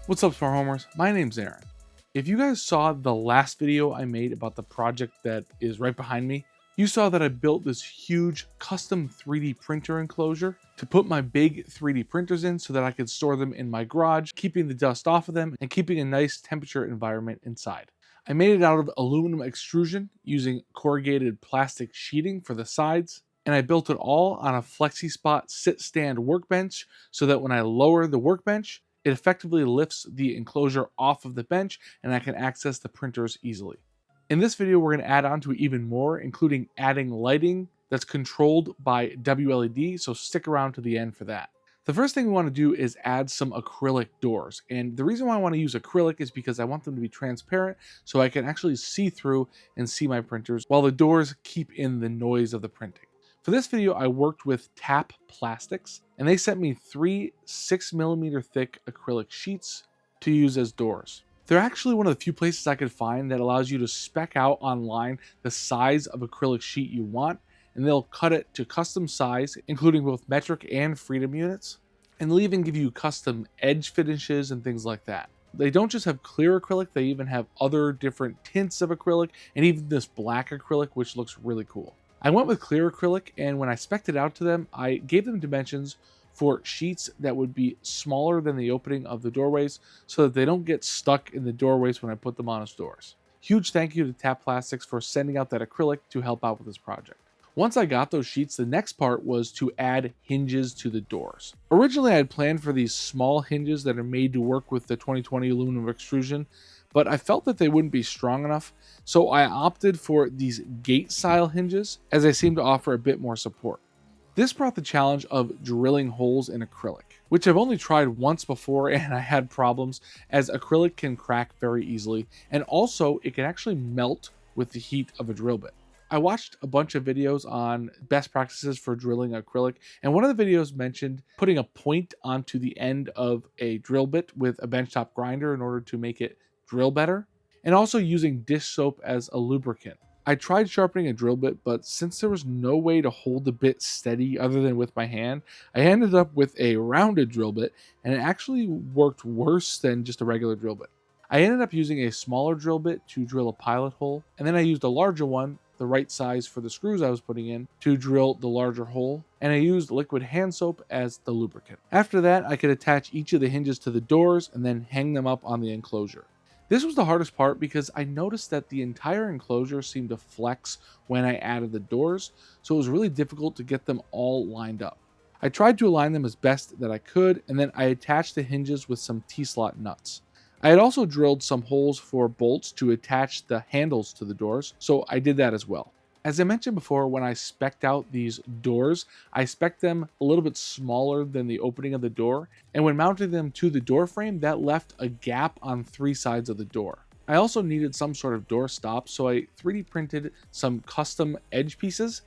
What's up, Smart Homers? My name's Aaron. If you guys saw the last video I made about the project that is right behind me, you saw that I built this huge custom 3D printer enclosure to put my big 3D printers in so that I could store them in my garage, keeping the dust off of them and keeping a nice temperature environment inside. I made it out of aluminum extrusion using corrugated plastic sheeting for the sides, and I built it all on a FlexiSpot sit-stand workbench so that when I lower the workbench, it effectively lifts the enclosure off of the bench and I can access the printers easily. In this video, we're going to add on to it even more, including adding lighting that's controlled by WLED, so stick around to the end for that. The first thing we want to do is add some acrylic doors, and the reason why I want to use acrylic is because I want them to be transparent so I can actually see through and see my printers while the doors keep in the noise of the printing. For this video, I worked with Tap Plastics, and they sent me 3 6mm thick acrylic sheets to use as doors. They're actually one of the few places I could find that allows you to spec out online the size of acrylic sheet you want, and they'll cut it to custom size, including both metric and freedom units, and they'll even give you custom edge finishes and things like that. They don't just have clear acrylic, they even have other different tints of acrylic, and even this black acrylic, which looks really cool. I went with clear acrylic, and when I spec'd it out to them, I gave them dimensions for sheets that would be smaller than the opening of the doorways so that they don't get stuck in the doorways when I put them on as doors. Huge thank you to Tap Plastics for sending out that acrylic to help out with this project. Once I got those sheets, the next part was to add hinges to the doors. Originally, I had planned for these small hinges that are made to work with the 2020 aluminum extrusion, but I felt that they wouldn't be strong enough, so I opted for these gate-style hinges as they seem to offer a bit more support. This brought the challenge of drilling holes in acrylic, which I've only tried once before and I had problems as acrylic can crack very easily, and also it can actually melt with the heat of a drill bit. I watched a bunch of videos on best practices for drilling acrylic, and one of the videos mentioned putting a point onto the end of a drill bit with a benchtop grinder in order to make it drill better, and also using dish soap as a lubricant. I tried sharpening a drill bit, but since there was no way to hold the bit steady other than with my hand, I ended up with a rounded drill bit, and it actually worked worse than just a regular drill bit. I ended up using a smaller drill bit to drill a pilot hole, and then I used a larger one, the right size for the screws I was putting in, to drill the larger hole, and I used liquid hand soap as the lubricant. After that, I could attach each of the hinges to the doors and then hang them up on the enclosure. This was the hardest part because I noticed that the entire enclosure seemed to flex when I added the doors, so it was really difficult to get them all lined up. I tried to align them as best that I could, and then I attached the hinges with some T-slot nuts. I had also drilled some holes for bolts to attach the handles to the doors, so I did that as well. As I mentioned before, when I spec'd out these doors, I spec'd them a little bit smaller than the opening of the door, and when mounting them to the door frame, that left a gap on 3 sides of the door. I also needed some sort of door stop, so I 3D printed some custom edge pieces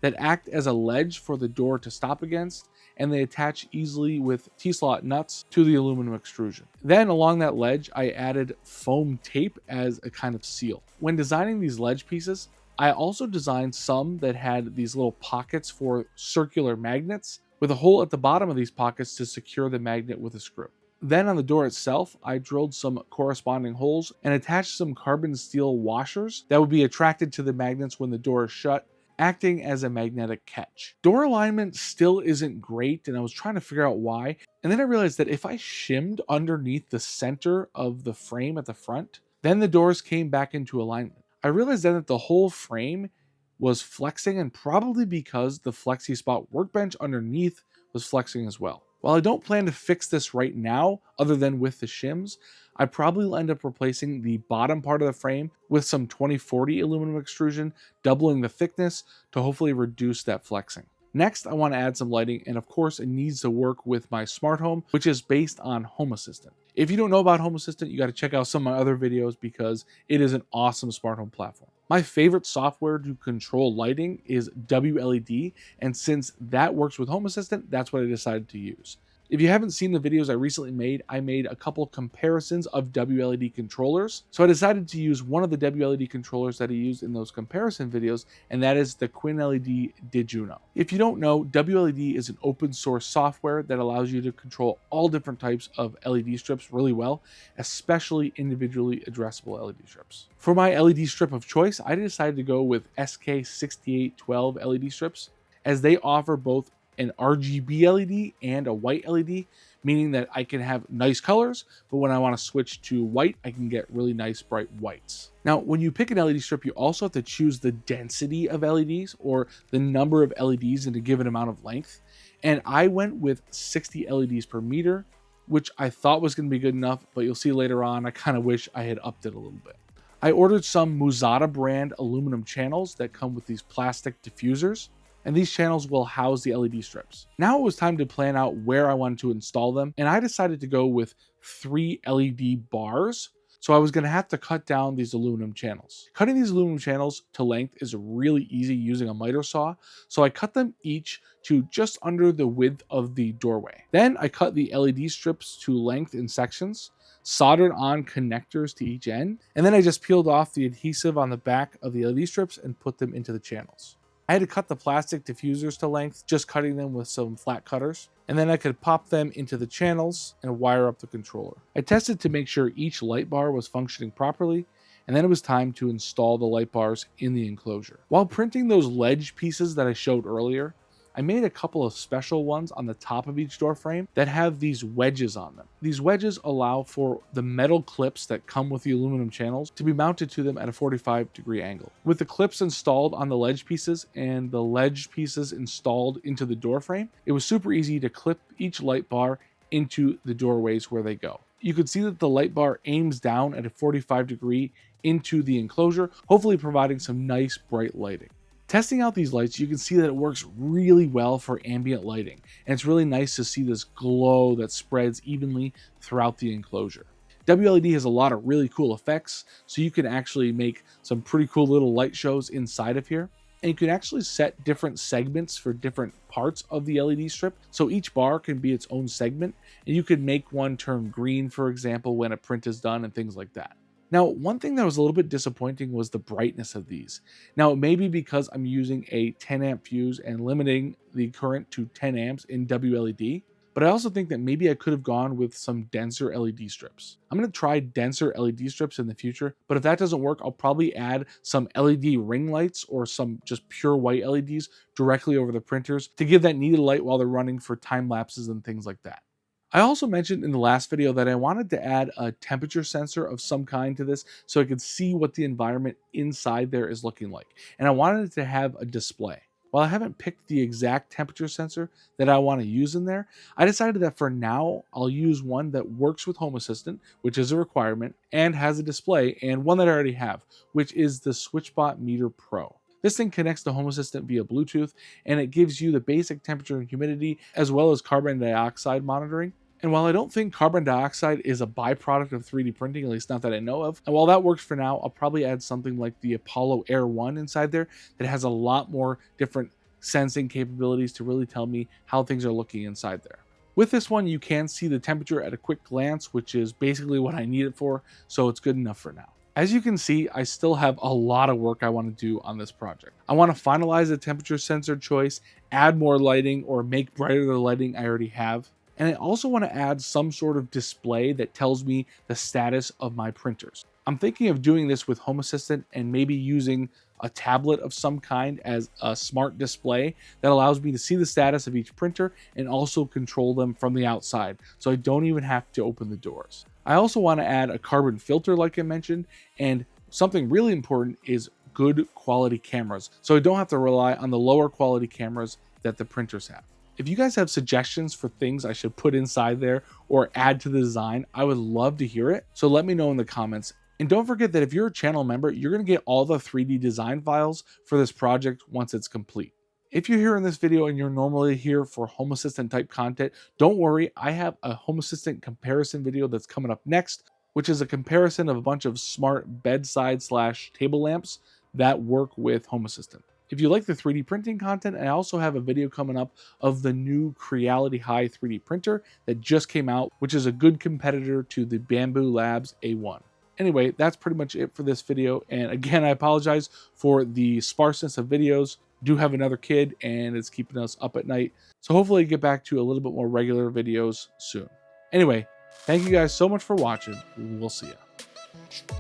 that act as a ledge for the door to stop against, and they attach easily with T-slot nuts to the aluminum extrusion. Then along that ledge, I added foam tape as a kind of seal. When designing these ledge pieces, I also designed some that had these little pockets for circular magnets with a hole at the bottom of these pockets to secure the magnet with a screw. Then on the door itself, I drilled some corresponding holes and attached some carbon steel washers that would be attracted to the magnets when the door is shut, acting as a magnetic catch. Door alignment still isn't great, and I was trying to figure out why, and then I realized that if I shimmed underneath the center of the frame at the front, then the doors came back into alignment. I realized then that the whole frame was flexing, and probably because the FlexiSpot workbench underneath was flexing as well. While I don't plan to fix this right now, other than with the shims, I probably will end up replacing the bottom part of the frame with some 2040 aluminum extrusion, doubling the thickness to hopefully reduce that flexing. Next, I want to add some lighting, and of course it needs to work with my smart home, which is based on Home Assistant. If you don't know about Home Assistant, you got to check out some of my other videos because it is an awesome smart home platform. My favorite software to control lighting is WLED, and since that works with Home Assistant, that's what I decided to use. If you haven't seen the videos I recently made, I made a couple comparisons of WLED controllers. So I decided to use one of the WLED controllers that I used in those comparison videos, and that is the QuinLED Dijuno. If you don't know, WLED is an open source software that allows you to control all different types of LED strips really well, especially individually addressable LED strips. For my LED strip of choice, I decided to go with SK6812 LED strips, as they offer both an RGB LED and a white LED, meaning that I can have nice colors, but when I want to switch to white, I can get really nice bright whites. Now, when you pick an LED strip, you also have to choose the density of LEDs, or the number of LEDs in a given amount of length. And I went with 60 LEDs per meter, which I thought was going to be good enough, but you'll see later on, I kind of wish I had upped it a little bit. I ordered some Musada brand aluminum channels that come with these plastic diffusers, and these channels will house the LED strips. Now it was time to plan out where I wanted to install them, and I decided to go with 3 LED bars. So I was going to have to cut down these aluminum channels. Cutting these aluminum channels to length is really easy using a miter saw, so I cut them each to just under the width of the doorway. Then I cut the LED strips to length in sections, soldered on connectors to each end, and then I just peeled off the adhesive on the back of the LED strips and put them into the channels. I had to cut the plastic diffusers to length, just cutting them with some flat cutters, and then I could pop them into the channels and wire up the controller. I tested to make sure each light bar was functioning properly, and then it was time to install the light bars in the enclosure. While printing those ledge pieces that I showed earlier, I made a couple of special ones on the top of each door frame that have these wedges on them. These wedges allow for the metal clips that come with the aluminum channels to be mounted to them at a 45-degree angle. With the clips installed on the ledge pieces and the ledge pieces installed into the door frame, it was super easy to clip each light bar into the doorways where they go. You could see that the light bar aims down at a 45-degree into the enclosure, hopefully providing some nice bright lighting. Testing out these lights, you can see that it works really well for ambient lighting, and it's really nice to see this glow that spreads evenly throughout the enclosure. WLED has a lot of really cool effects, so you can actually make some pretty cool little light shows inside of here, and you can actually set different segments for different parts of the LED strip, so each bar can be its own segment, and you can make one turn green, for example, when a print is done and things like that. Now, one thing that was a little bit disappointing was the brightness of these. Now, it may be because I'm using a 10 amp fuse and limiting the current to 10 amps in WLED, but I also think that maybe I could have gone with some denser LED strips. I'm going to try denser LED strips in the future, but if that doesn't work, I'll probably add some LED ring lights or some just pure white LEDs directly over the printers to give that needed light while they're running for time lapses and things like that. I also mentioned in the last video that I wanted to add a temperature sensor of some kind to this so I could see what the environment inside there is looking like. And I wanted it to have a display. While I haven't picked the exact temperature sensor that I want to use in there, I decided that for now, I'll use one that works with Home Assistant, which is a requirement, and has a display, and one that I already have, which is the SwitchBot Meter Pro. This thing connects to Home Assistant via Bluetooth, and it gives you the basic temperature and humidity, as well as carbon dioxide monitoring. And while I don't think carbon dioxide is a byproduct of 3D printing, at least not that I know of, and while that works for now, I'll probably add something like the Apollo Air 1 inside there that has a lot more different sensing capabilities to really tell me how things are looking inside there. With this one, you can see the temperature at a quick glance, which is basically what I need it for, so it's good enough for now. As you can see, I still have a lot of work I want to do on this project. I want to finalize the temperature sensor choice, add more lighting, or make brighter the lighting I already have. And I also want to add some sort of display that tells me the status of my printers. I'm thinking of doing this with Home Assistant and maybe using a tablet of some kind as a smart display that allows me to see the status of each printer and also control them from the outside, so I don't even have to open the doors. I also want to add a carbon filter like I mentioned, and something really important is good quality cameras, so I don't have to rely on the lower quality cameras that the printers have. If you guys have suggestions for things I should put inside there or add to the design, I would love to hear it. So let me know in the comments. And don't forget that if you're a channel member, you're going to get all the 3D design files for this project once it's complete. If you're here in this video and you're normally here for Home Assistant type content, don't worry, I have a Home Assistant comparison video that's coming up next, which is a comparison of a bunch of smart bedside/table lamps that work with Home Assistant. If you like the 3D printing content, I also have a video coming up of the new Creality High 3D printer that just came out, which is a good competitor to the Bamboo Labs A1. Anyway, that's pretty much it for this video. And again, I apologize for the sparseness of videos. Do have another kid and it's keeping us up at night. So hopefully I get back to a little bit more regular videos soon. Anyway, thank you guys so much for watching. We'll see ya.